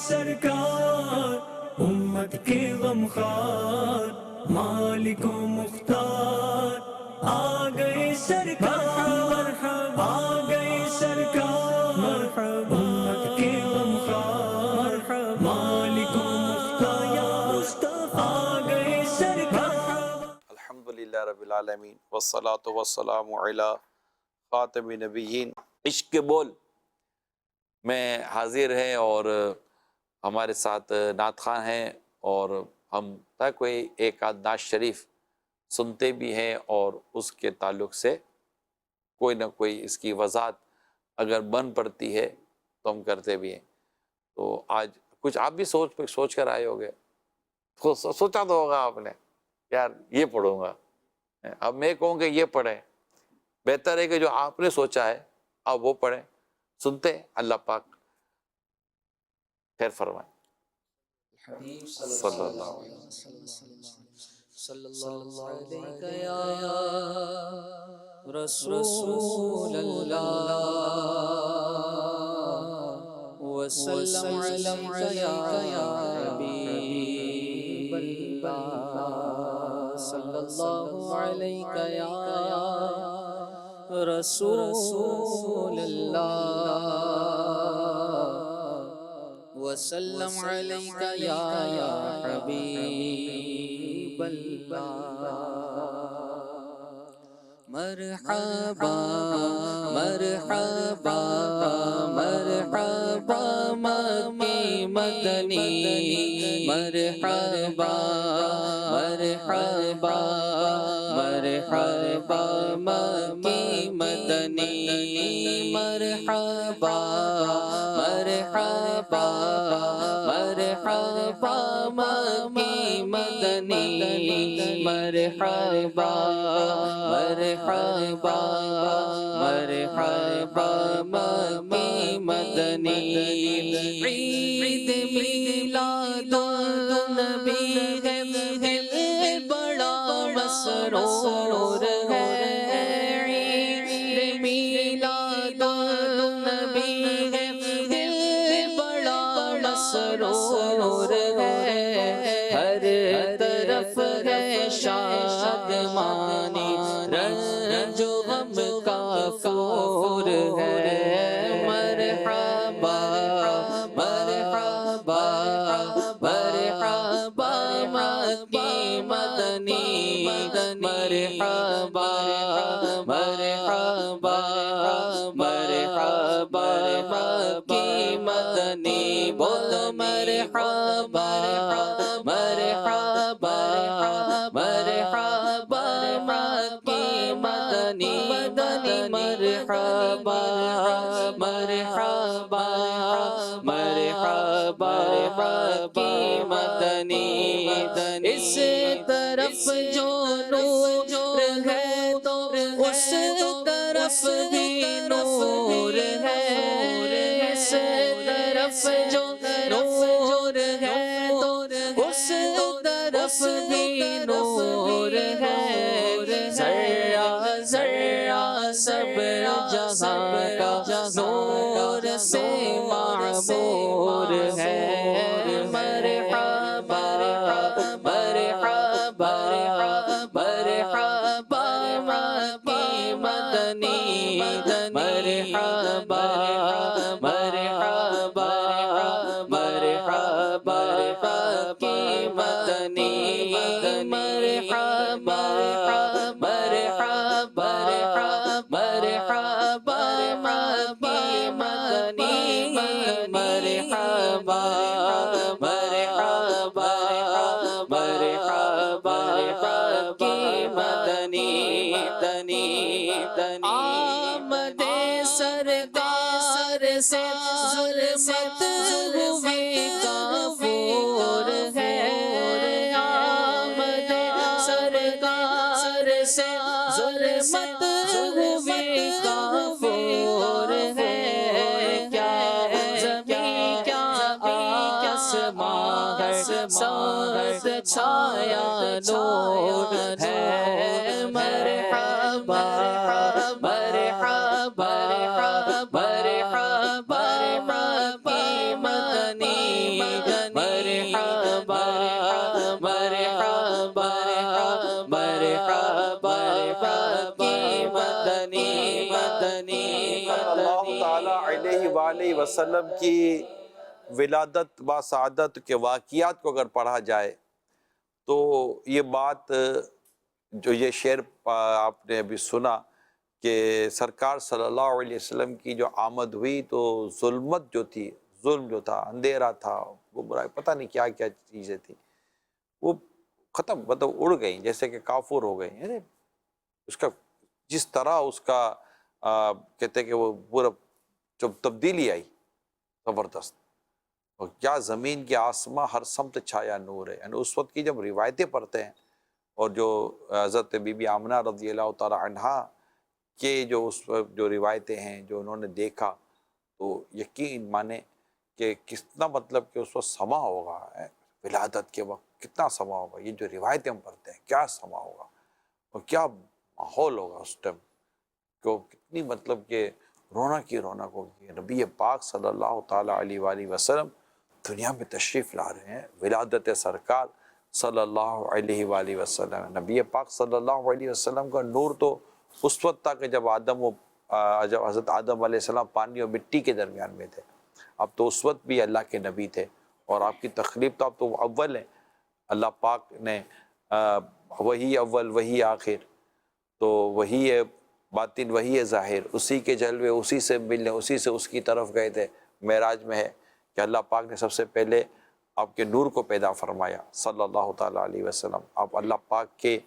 سرکار، امت کے غمخوار مالک و مختار، آ گئے سرکار، آ گئے سرکار، امت کے غمخوار مالک و مختار، یا مصطفیٰ آ گئے سرکار۔ الحمدللہ رب العالمین والصلاة والسلام علی خاتم النبیین۔ عشق کے بول میں حاضر ہیں اور ہمارے ساتھ نعت خواں ہیں، اور ہم تا کوئی ایک آدھ نعت شریف سنتے بھی ہیں اور اس کے تعلق سے کوئی نہ کوئی اس کی وضاحت اگر بن پڑتی ہے تو ہم کرتے بھی ہیں۔ تو آج کچھ آپ بھی سوچ کر آئے ہوگے، سوچا تو ہوگا آپ نے یار یہ پڑھوں گا، اب میں کہوں کہ یہ پڑھیں، بہتر ہے کہ جو آپ نے سوچا ہے آپ وہ پڑھیں۔ سنتے ہیں، اللہ پاک خیر فرمائیں۔ صلی اللہ علیہ وسلم۔ صلی اللہ علیہ یا رسول اللہ وسلم علیہ یا حبیب اللہ، صلی اللہ علیہ یا رسول اللہ وسلم علیک یا حبیب اللہ۔ مرحبا مرحبا مرحبا مکی مدنی، مرحبا مرحبا مرحبا مکی مدنی، مرحبا مرحبا مرحبا مکی مدنی، مرحبا مرحبا مرحبا مکی مدنی۔ عید میلاد النبی ہے، دل بڑا مسرور ہے، عید میلاد النبی ہے، دل بڑا مسرور ہے، ہر طرف ہے شادمانی، رنج و غم کا فور ہے، مرحبا مرحبا مرحبا مکی مدنی، مرحبا مرحبا مرحبا مکی مدنی، بولو مرحبا مرحبا مرحبا مکی مدنی، مدنی مرحبا مرحبا مرحبا مکی مدنی۔ اس طرف جو نور ہے تو اس طرف بھی نور ہے، اس طرف جو نور ہے تو اس طرف بھی نور ہے، ذرہ ذرہ سب جہاں کا نور سے معمور ہے، مرحبا مرحبا مرحبا مکی مدنی، مرحبا مرحبا مرحبا مکی مدنی، مرحبا مرحبا مرحبا مکی مدنی، مرحبا مرحبا مرحبا مکی مدنی، آمد سرکار سے ظلمت ہوئی کافور ہے، آمد سرکار سے ظلمت ہوئی کافور ہے، کیا زمین کیا آسمان ہے، ساتھ چھایا نور ہے، مرحبا مرحبا مرحبا مکی مدنی، وسلم کی ولادت با سعادت کے واقعات کو اگر پڑھا جائے تو یہ بات جو یہ شعر آپ نے ابھی سنا کہ سرکار صلی اللہ علیہ وسلم کی جو آمد ہوئی تو ظلمت جو تھی، ظلم جو تھا، اندھیرا تھا، وہ برائی، پتہ نہیں کیا کیا چیزیں تھیں، وہ ختم، مطلب اڑ گئیں، جیسے کہ کافور ہو گئیں. یعنی اس کا جس طرح اس کا کہتے ہیں کہ وہ پورا جب تبدیلی آئی زبردست، اور کیا زمین کے آسماں ہر سمت چھایا نور ہے. یعنی اس وقت کی جب روایتیں پڑھتے ہیں اور جو حضرت بی بی آمنہ رضی اللہ تعالی عنہا کے جو اس وقت جو روایتیں ہیں، جو انہوں نے دیکھا، تو یقین مانے کہ کتنا مطلب کہ اس وقت سما ہوگا، ولادت کے وقت کتنا سما ہوگا. یہ جو روایتیں ہم پڑھتے ہیں کیا سما ہوگا اور کیا ماحول ہوگا اس ٹائم، کہ کتنی مطلب کہ رونق ہی رونق ہوگی. نبی پاک صلی اللہ تعالیٰ علیہ وآلہ وسلم دنیا میں تشریف لا رہے ہیں، ولادت سرکار صلی اللہ علیہ وآلہ وسلم. نبی پاک صلی اللہ علیہ وسلم کا نور تو اس وقت تھا کہ جب جب حضرت آدم علیہ السلام پانی اور مٹی کے درمیان میں تھے. اب تو اس وقت بھی اللہ کے نبی تھے، اور آپ کی تخلیق تو اب تو اول ہیں. اللہ پاک نے وہی اول وہی آخر، تو وہی ہے باطن وہی ہے ظاہر، اسی کے جلوے اسی سے ملنے، اسی سے اس کی طرف گئے تھے. معراج میں ہے کہ اللہ پاک نے سب سے پہلے آپ کے نور کو پیدا فرمایا صلی اللہ تعالیٰ علیہ وسلم. آپ اللہ پاک کے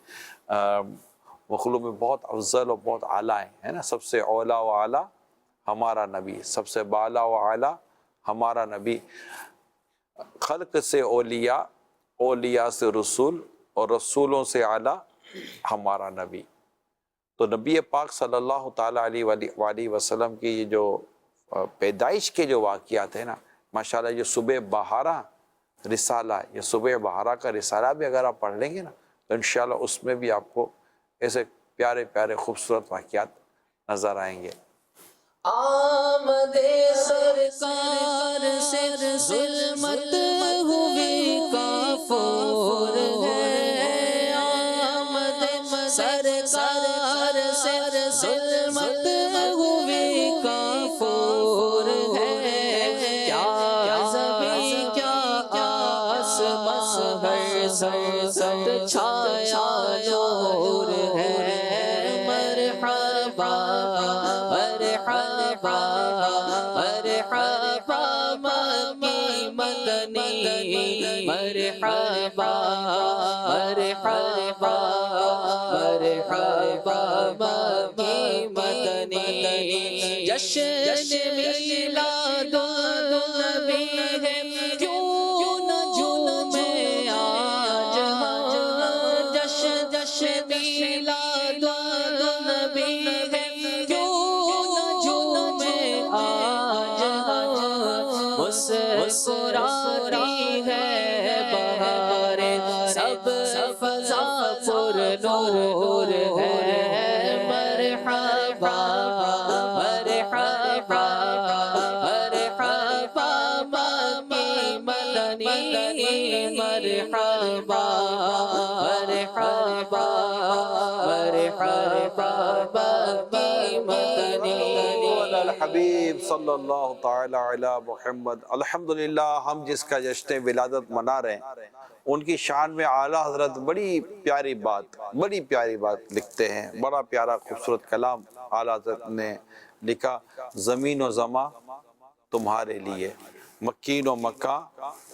مخلوق میں بہت افضل اور بہت اعلیٰ ہیں، ہے نا. سب سے اولا و اعلیٰ ہمارا نبی، سب سے بالا و اعلیٰ ہمارا نبی. خلق سے اولیاء، اولیاء سے رسول، اور رسولوں سے اعلیٰ ہمارا نبی. تو نبی پاک صلی اللہ تعالیٰ علیہ وآلہ وسلم کی یہ جو پیدائش کے جو واقعات ہیں نا، ماشاءاللہ یہ صبح بہارہ رسالہ، یہ صبح بہارہ کا رسالہ بھی اگر آپ پڑھ لیں گے نا تو انشاءاللہ اس میں بھی آپ کو ایسے پیارے پیارے خوبصورت واقعات نظر آئیں گے. آمد سرکار سے ظلمت ہوئی کافور ہے، آمد سرکار سے ظلمت ہوئی کافور ہے. کیا زمین کیا آسمان ہر سمت چھایا نور ہے. مرحبا مرحبا مرحبا مکی مدنی، مرحبا مرحبا مرحبا مکی مدنی. جشن میلاد النبی ہے، کیوں نہ جھومے آج ہم. جشن میلاد النبی ہے، کیوں نہ جھومے آج ہم. مسکراتی ہے بہاریں، سب فضا پر نور ہے. مرحبا مرحبا مرحبا مکی مدنی، مرحبا مرحبا مرحبا مکی مدنی. الحبیب صلی اللہ تعالیٰ علی محمد. الحمدللہ ہم جس کا جشن ولادت منا رہے ہیں ان کی شان میں اعلیٰ حضرت بڑی پیاری بات لکھتے ہیں. بڑا پیارا خوبصورت کلام اعلیٰ حضرت نے لکھا. زمین و زماں تمہارے لیے، مکین و مکہ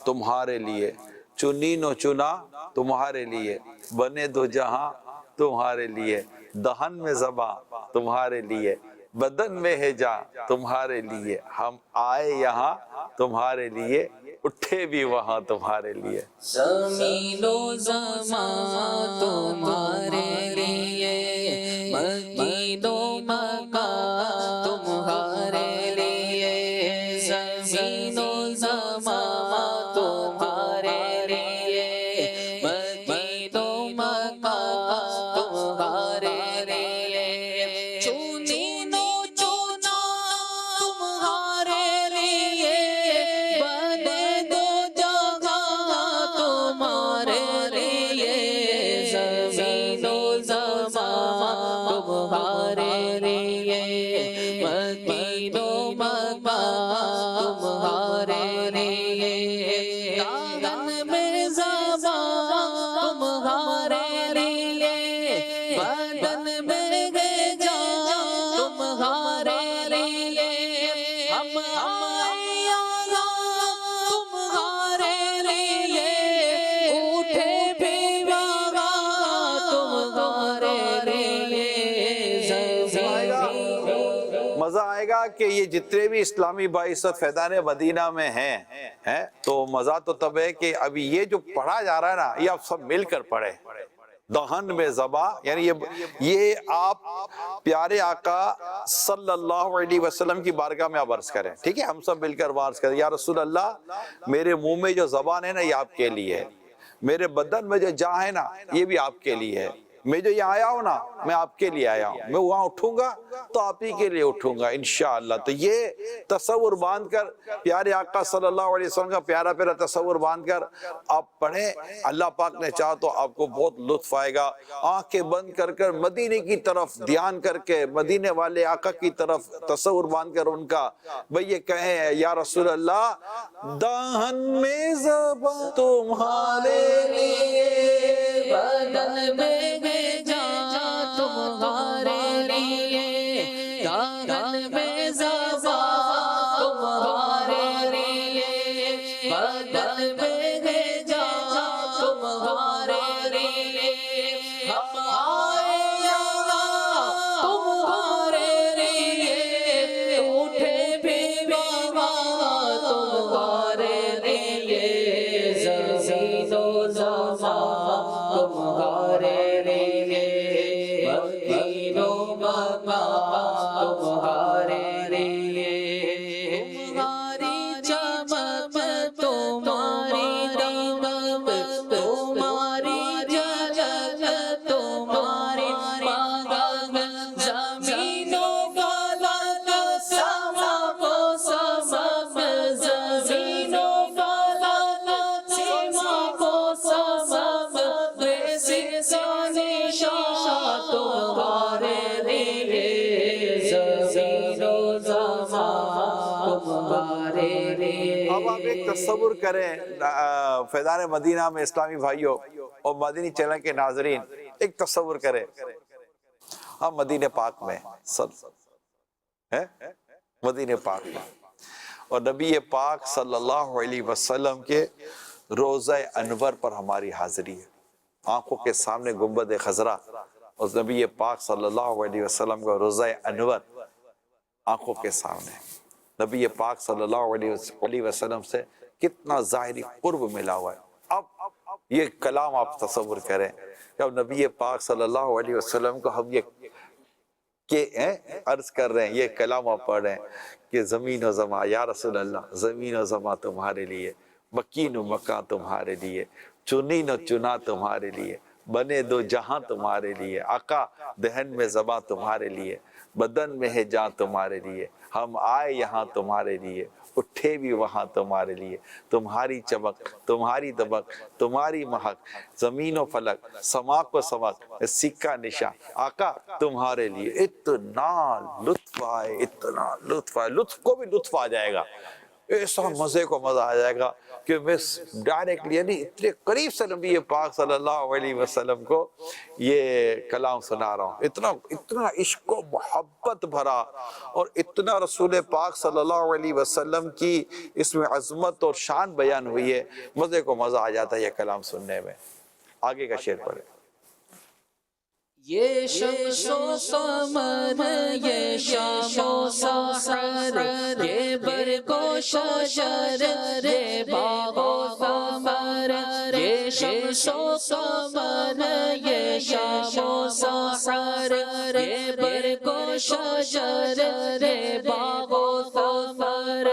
تمہارے لیے، چنین و چنا تمہارے لیے، بنے دو جہاں تمہارے لیے، دہن میں زباں تمہارے لیے، بدن میں ہے جاں تمہارے لیے. ہم آئے یہاں تمہارے لیے، اٹھے بھی وہاں تمہارے لیے. زمین و زمان تمہارے لیے، مکین و مکہ تمہارے لیے. زمین و زمان تمہارے لیے، مکین و مکہ تمہارے لیے. چنین و چنا تمہارے لیے، بنے دو جگہ تمہارے لیے. زمین و زمان تمہارے لیے، مکین و مکہ گا کہ یہ جتنے بھی اسلامی بھائی اس وقت فیضان مدینہ میں ہیں تو مزہ تو تب ہے کہ ابھی یہ جو پڑھا جا رہا ہے نا یہ آپ سب مل کر پڑھے. دہن میں زباں یعنی یہ آپ پیارے آقا صلی اللہ علیہ وسلم کی بارگاہ میں آپ عرض کریں, ٹھیک ہے, ہم سب مل کر عرض کریں یا رسول اللہ میرے منہ میں جو زبان ہے نا یہ آپ کے لیے ہے, میرے بدن میں جو جان ہے نا یہ بھی آپ کے لیے ہے, میں جو یہاں آیا ہوں نا میں آپ کے لیے آیا ہوں, میں وہاں اٹھوں گا تو آپ ہی کے لیے اٹھوں گا انشاءاللہ. تو یہ تصور باندھ کر پیارے آقا صلی اللہ علیہ وسلم کا پیارا پیارا تصور باندھ کر آپ پڑھیں, اللہ پاک نے چاہا تو آپ کو بہت لطف آئے گا. آنکھیں بند کر کر مدینے کی طرف دھیان کر کے مدینے والے آقا کی طرف تصور باندھ کر ان کا بھئی یہ کہیں یا رسول اللہ دہن میں زبان تمہارے لیے بدن میں جان تمہارے لیے, دامن میں زبان تمہارے لیے, بدن میں جان تمہارے لیے, ہم آئے یہاں تمہارے لیے, اٹھے بھی وہاں تمہارے لیے, زمین و زمان تمہارے لیے, مدین و مکان تمہارے لیے, تمہاری چمک تمہاری دمک تمہاری جھلک تمہاری مدد, زمین و فلک سما کو سبق, زمین و فلک سما کو سبق, نشان تمہارے لیے, زمین و زمان تمہارے لیے. اب آپ ایک تصور کریں فیضان مدینہ میں اسلامی بھائیوں اور مدینی چینل کے ناظرین, ایک تصور کریں ہم مدینہ پاک میں مدینہ پاک میں اور نبی پاک صلی اللہ علیہ وسلم کے روضہ انور پر ہماری حاضری ہے, آنکھوں کے سامنے گنبد خضرا اور نبی پاک صلی اللہ علیہ وسلم کا روضہ انور آنکھوں کے سامنے, نبی پاک صلی اللہ علیہ وسلم سے کتنا ظاہری قرب ملا ہوا ہے. اب یہ کلام آپ تصور کریں کہ اب نبی پاک صلی اللہ علیہ وسلم کو ہم یہ عرض کر رہے ہیں, یہ کلام آپ پڑھ رہے ہیں کہ زمین و زمان یا رسول اللہ زمین و زمان تمہارے لیے, مکین و مکان تمہارے لیے, چنین و چنا تمہارے لیے, بنے دو جہاں تمہارے لیے, آقا دہن میں زباں تمہارے لیے, بدن میں ہے جان تمہارے لیے, ہم آئے یہاں تمہارے لیے, اٹھے بھی وہاں تمہارے لیے, تمہاری چمک تمہاری دمک تمہاری مہک, زمین و فلک سما کو سمک سکہ نشان آقا تمہارے لیے. اتنا لطف آئے, اتنا لطف آئے, لطف کو بھی لطف آ جائے گا, ایسا مزے کو مزہ آ جائے گا کہ میں ڈائریکٹلی یعنی اتنے قریب سے نبی پاک صلی اللہ علیہ وسلم کو یہ کلام سنا رہا ہوں. اتنا عشق و محبت بھرا اور اتنا رسول پاک صلی اللہ علیہ وسلم کی اس میں عظمت اور شان بیان ہوئی ہے, مزے کو مزہ آ جاتا ہے یہ کلام سننے میں. آگے کا شعر پڑھیں. یہ شمس و قمر یہ شام و سحر, یہ برگ و شجر یہ باغ و ثمر, یہ شمس و قمر یہ شام و سحر, یہ برگ و شجر یہ باغ و ثمر,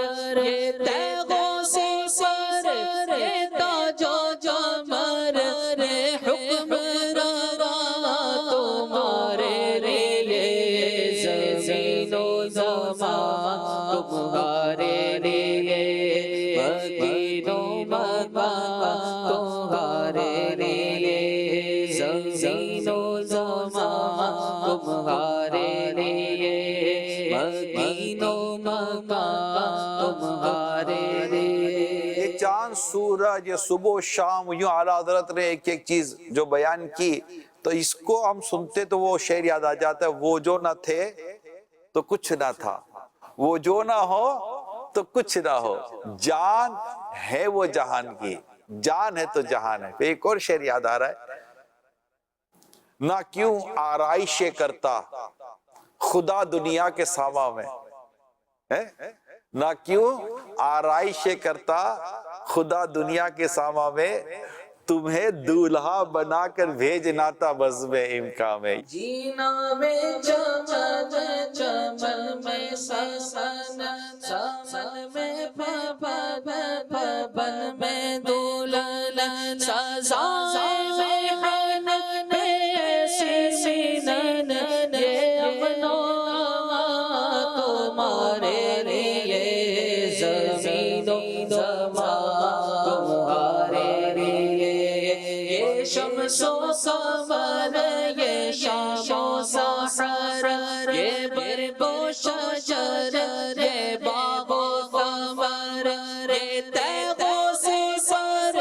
یہ تیغ و صفر یہ تاج و جمر, یہ حکم تمہارے لیے, زمین و زمان تمہارے لیے, مدین و مکان تمہارے لیے, زمین و زمان تمہارے لیے, مدین و مکان تمہارے لیے. یہ چاند سورج یہ صبح و شام یوں اعلیٰ حضرت نے ایک ایک چیز جو بیان کی, تو اس کو ہم سنتے تو وہ شعر یاد آ جاتا ہے, وہ جو نہ تھے تو کچھ نہ تھا, وہ جو نہ ہو تو کچھ نہ ہو, جان ہے وہ جہان کی, جان ہے تو جہان ہے. ایک اور شعر یاد آ رہا ہے, نہ کیوں آرائشیں کرتا خدا دنیا کے ساما میں, ہے نہ کیوں آرائش کرتا خدا دنیا کے ساما میں، تمہیں دولہا بنا کر بھیجنا تھا بزم امکان میں۔ جینا میں چمن چمن میں سمن سمن میں پبن میں دولن سزائے میں حن میں سینن یہ اپنا تمہارے لیے زمین و زمان تمہارے لیے یہ شمس و قمر یہ شام و سحر یہ برگ و شجر یہ باغ و ثمر یہ تیغ و سپر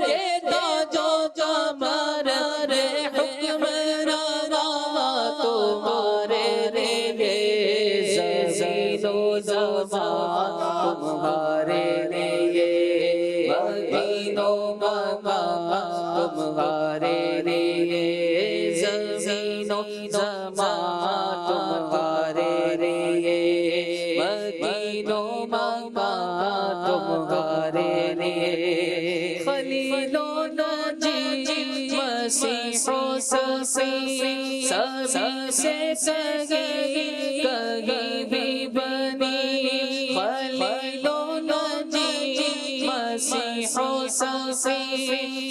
یہ تاج و کمر یہ حکمراں تمہارے لیے زمین و زمان تمہارے لیے مدین و مکان تمہارے لیے زمین و زمان تمہارے لیے مدین و مکان تمہارے لیے خلیل و نجی مسیح و صفی سبھی سے سگی کہیں بھی بنی خلیل و نجی مسیح و صفی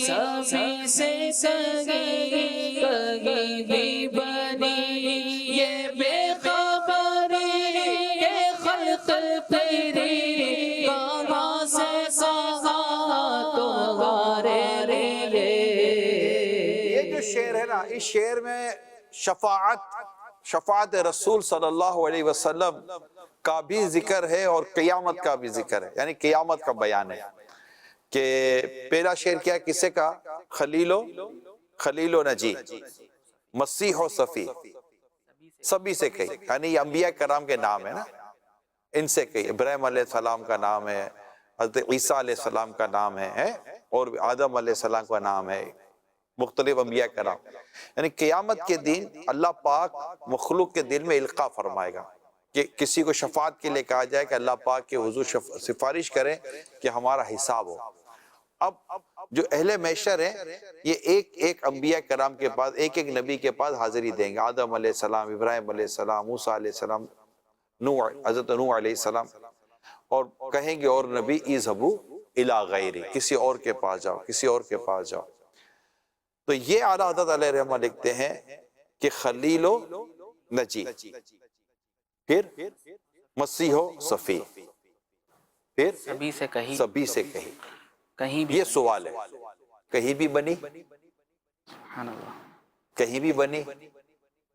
سبھی سے سگی کہیں بھی بنی یہ بے خبری یہ خلق پیری کہاں سے کہاں تمہارے لیے۔ یہ جو شعر ہے نا، اس شعر میں شفاعت رسول صلی اللہ علیہ وسلم کا بھی ذکر ہے اور قیامت کا بھی ذکر ہے، یعنی قیامت کا بیان ہے کہ پہلا شعر کیا کسے کا؟ خلیل و نجی مسیح و صفی سبھی سے کہی، یعنی یہ انبیاء کرام کے نام ہے نا، ان سے کہی۔ ابراہیم علیہ السلام کا نام ہے، حضرت عیسیٰ علیہ السلام کا نام ہے اور آدم علیہ السلام کا نام ہے، مختلف انبیاء کرام۔ یعنی قیامت کے دن اللہ پاک مخلوق کے دل میں القاء فرمائے گا کہ کسی کو شفاعت کے لیے کہا جائے کہ اللہ پاک کے حضور سفارش کریں کہ ہمارا حساب ہو۔ اب جو اہل محشر ہیں یہ ایک ایک انبیاء کرام کے پاس، ایک ایک نبی کے پاس حاضری دیں گے، آدم علیہ السلام، ابراہیم علیہ السلام، موسیٰ علیہ السلام، حضرت نوح علیہ السلام، اور کہیں گے اور نبی اذهبوا الی غیری، کسی اور کے پاس جاؤ، کسی اور کے پاس جاؤ۔ تو یہ اعلیٰ حضرت علیہ رحمہ لکھتے ہیں کہ خلیل و نجی، پھر مسیح و صفی، پھر سبھی سے کہی کہیں بھی یہ سوال ہے، کہیں بھی بنی؟ سبحان اللہ، کہیں بھی بنی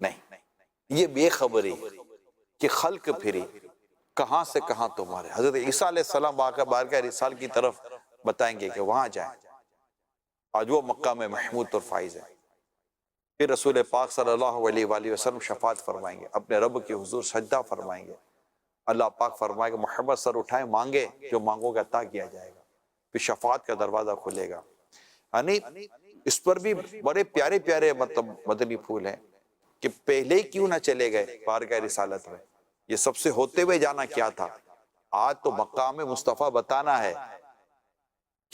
نہیں، یہ بے خبری کہ خلق پھری کہاں سے کہاں تمہارے۔ حضرت عیسیٰ علیہ السلام بارگاہ رسال کی طرف بتائیں گے کہ وہاں جائیں، آج وہ مقام محمود اور فائز ہے۔ پھر رسول پاک صلی اللہ علیہ وآلہ وسلم شفاعت فرمائیں گے، اپنے رب کے حضور سجدہ فرمائیں گے، اللہ پاک فرمائے گا محمد سر اٹھائیں مانگے، جو مانگو گے عطا کیا جائے گا، پھر شفاعت کا دروازہ کھلے گا۔ یعنی اس پر بھی بڑے پیارے پیارے مدنی پھول ہیں کہ پہلے ہی کیوں نہ چلے گئے بارگاہ رسالت میں، یہ سب سے ہوتے ہوئے جانا کیا تھا؟ آج تو مقام مصطفیٰ بتانا ہے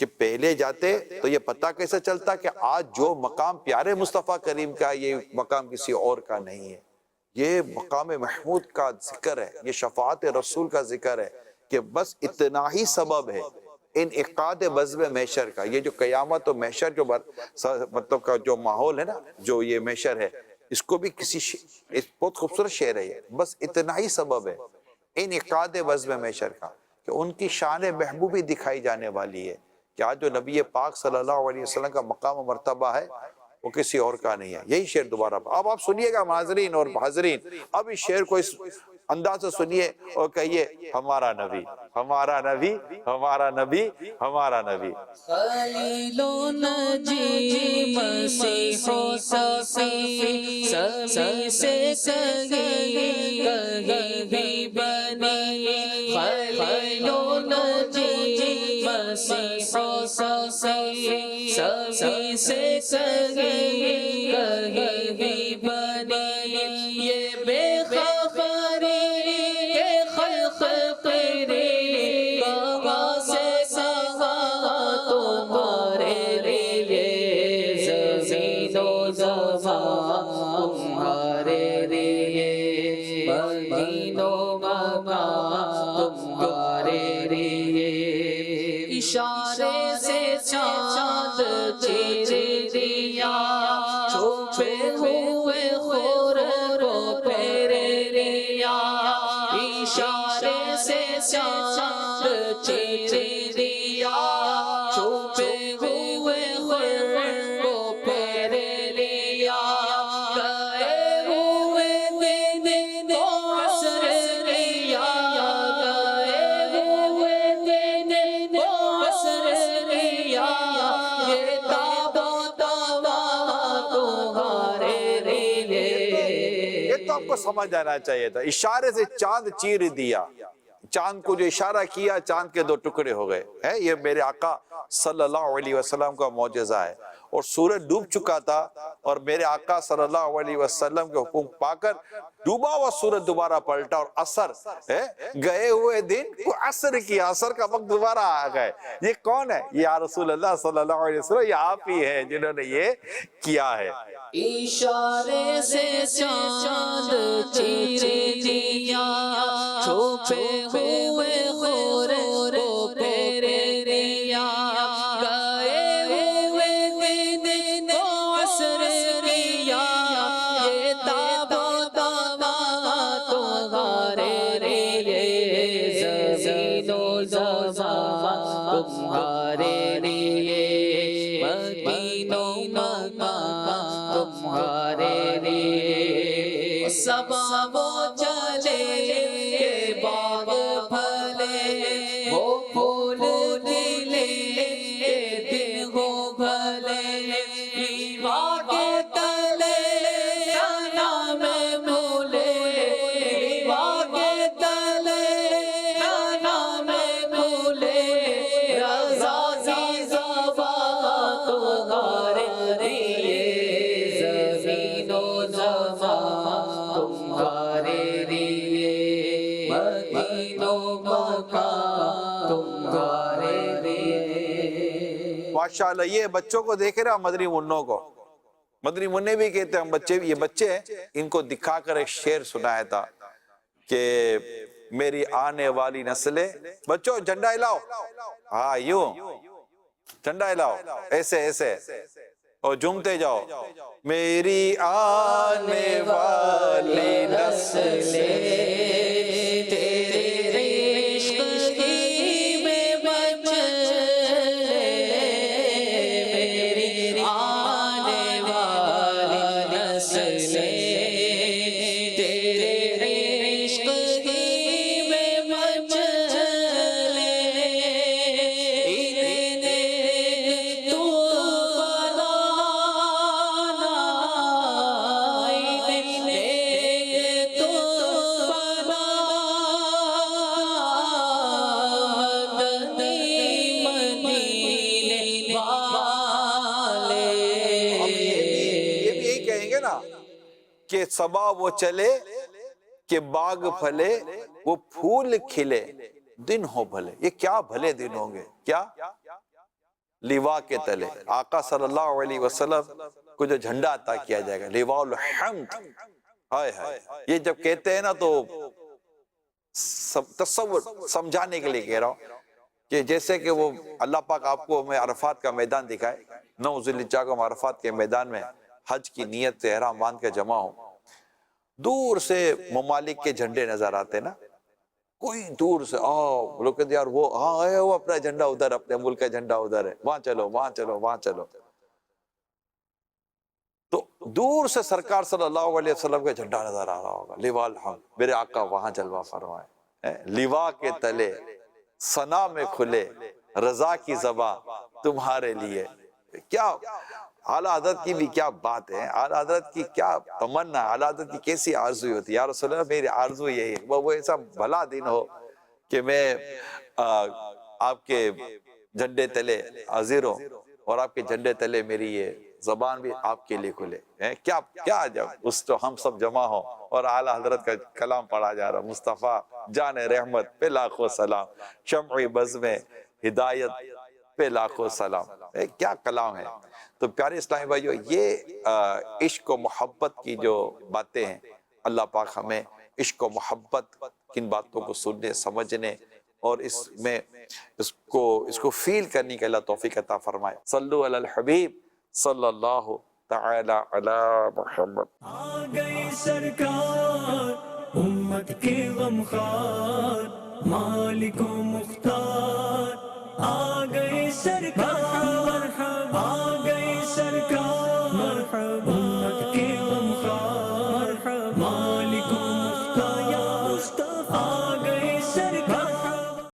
کہ پہلے جاتے تو یہ پتہ کیسے چلتا کہ آج جو مقام پیارے مصطفیٰ کریم کا، یہ مقام کسی اور کا نہیں ہے، یہ مقام محمود کا ذکر ہے، یہ شفاعت رسول کا ذکر ہے کہ بس اتنا ہی سبب ہے انعقاد بزم محشر کا۔ یہ جو قیامت و محشر جو مطلب کا جو ماحول ہے نا، جو یہ محشر ہے، اس کو بھی بہت خوبصورت شعر ہے یہ، بس اتنا ہی سبب ہے انعقاد بزم محشر کا کہ ان کی شان محبوبی دکھائی جانے والی ہے کہ آج جو نبی پاک صلی اللہ علیہ وسلم کا مقام و مرتبہ ہے وہ کسی اور کا نہیں ہے۔ یہی شعر دوبارہ اب آپ سنیے گا ناظرین اور حاضرین، اب اس شعر کو اس انداز سے سنیے اور کہیے ہمارا نبی، ہمارا نبی، ہمارا نبی، ہمارا نبی۔ خلیل و نجی مسیح و صفی سبھی سے کہیں کہیں بھی بنی، خلیل و نجی مسیح و صفی سبھی سے کہیں کہیں بھی بنی، یہ بے خبری کے خلق سے چاند چیر دیا چھپے ہوئے خور کو پھیر لیا اشارے سے چاند چیر دیا چھپے ہوئے خور کو پھیر لیا گئے ہوئے دن کو عصر لیا گئے ہوئے دن کو عصر لیا یہ تابوت تمہارے لیے یہ تو آپ کو سمجھ آنا چاہیے تھا. اشارے سے چاند چیر دیا, چاند کو جو اشارہ کیا چاند کے 2 ٹکڑے ہو گئے. یہ میرے آقا صلی اللہ علیہ وسلم کا معجزہ ہے. اور سورج ڈوب چکا تھا اور میرے آقا صلی اللہ علیہ وسلم کے حکم پا کر ڈوبا ہوا سورج دوبارہ پلٹا اور عصر گئے ہوئے دن کو عصر کیا, عصر کا وقت دوبارہ آ گئے. یہ کون ہے؟ یا رسول اللہ صلی اللہ علیہ وسلم, یہ آپ ہی ہیں جنہوں نے یہ کیا ہے. اشارے سے چاند چیر دیا چھپے ہوئے خور کو پھیر لیا گئے ہوئے دن کو عصر لیا یہ تابوت تمہارے لیے زمین و زمان تمہارے لیے مدین و مکان تمہارے لیے صبا وہ چلے کے باغ پھلے وہ پھول کھلے دل ہو بھلے لیوا کے تلے ثنا میں بھولے لیوا کے تلے ثنا میں بھولے رضا کی زبان تمہارے لیے زمین و زمان تمہارے لیے مدین و مکان تمہارے لیے. ماشاءاللہ یہ بچوں کو دیکھ رہے ہیں, مدنی منوں کو. مدنی منع بھی کہتے ہیں, ہم بچے, یہ بچے ہیں, ان کو دکھا کر ایک شعر سنایا تھا کہ میری آنے والی نسلیں, بچوں جھنڈا ہلاؤ, ہاں یوں جھنڈا ہلاؤ, ایسے ایسے اور جھومتے جاؤ. میری آنے والی نسلیں تیرے عشق کی میں بچے میری آنے والی نسلیں تیرے عشق کی میں بچے انہیں تو کہ صبا وہ چلے کہ باغ پھلے وہ پھول کھلے دن ہو بھلے. یہ کیا بھلے دن ہوں گے, کیا لیوا کے تلے آقا صلی اللہ علیہ وسلم کو جو جھنڈا عطا کیا جائے گا, لیوا الحمد. ہائے ہائے, یہ جب کہتے ہیں نا تو تصور سمجھانے کے لیے کہہ رہا ہوں کہ جیسے کہ وہ اللہ پاک آپ کو ہمیں عرفات کا میدان دکھائے, 9 ذی الحجہ کو ہم عرفات کے میدان میں حج کی نیت سے احرام باندھ کے جمع ہوں, دور سے ممالک کے جھنڈے نظر آتے نا, کوئی دور سے لوگ کہتے یار وہ وہ اپنا جھنڈا ادھر, اپنے ملک کا جھنڈا ادھر ہے, وہاں چلو وہاں چلو وہاں چلو. تو دور سے سرکار صلی اللہ علیہ وسلم کا جھنڈا نظر آ رہا ہوگا, لیوا الحمد, میرے آقا وہاں جلوہ فرمائے, لیوا کے تلے ثنا میں کھلے رضا کی زباں تمہارے لیے. کیا اعلیٰ حضرت کی بھی کیا بات ہے, اعلیٰ حضرت کی کیا تمنا, اعلیٰ حضرت کی کیسی آرزو ہوتی ہے. یا رسول اللہ میری آرزو یہی ہے, وہ ایسا بھلا دن ہو کہ میں آپ کے جھنڈے تلے حاضر ہوں اور آپ کے جھنڈے تلے میری یہ زبان بھی آپ کے لیے کھلے. کیا جب اس تو ہم سب جمع ہوں اور اعلیٰ حضرت کا کلام پڑھا جا رہا, مصطفیٰ جان رحمت پہ لاکھوں سلام, شمع بزم ہدایت پہ لاکھوں سلام. کیا کلام ہے. تو پیارے اسلامی بھائیو, یہ عشق و محبت کی جو باتیں ہیں, اللہ پاک ہمیں عشق و محبت کن باتوں کو سننے, سمجھنے اور اس میں اس کو فیل کرنے کے اللہ توفیق عطا فرمائے. صلو علی الحبیب صلی اللہ تعالی علی محمد. آ گئے سرکار امت کے غمخوار مالک و مختار. آ گئے سرکار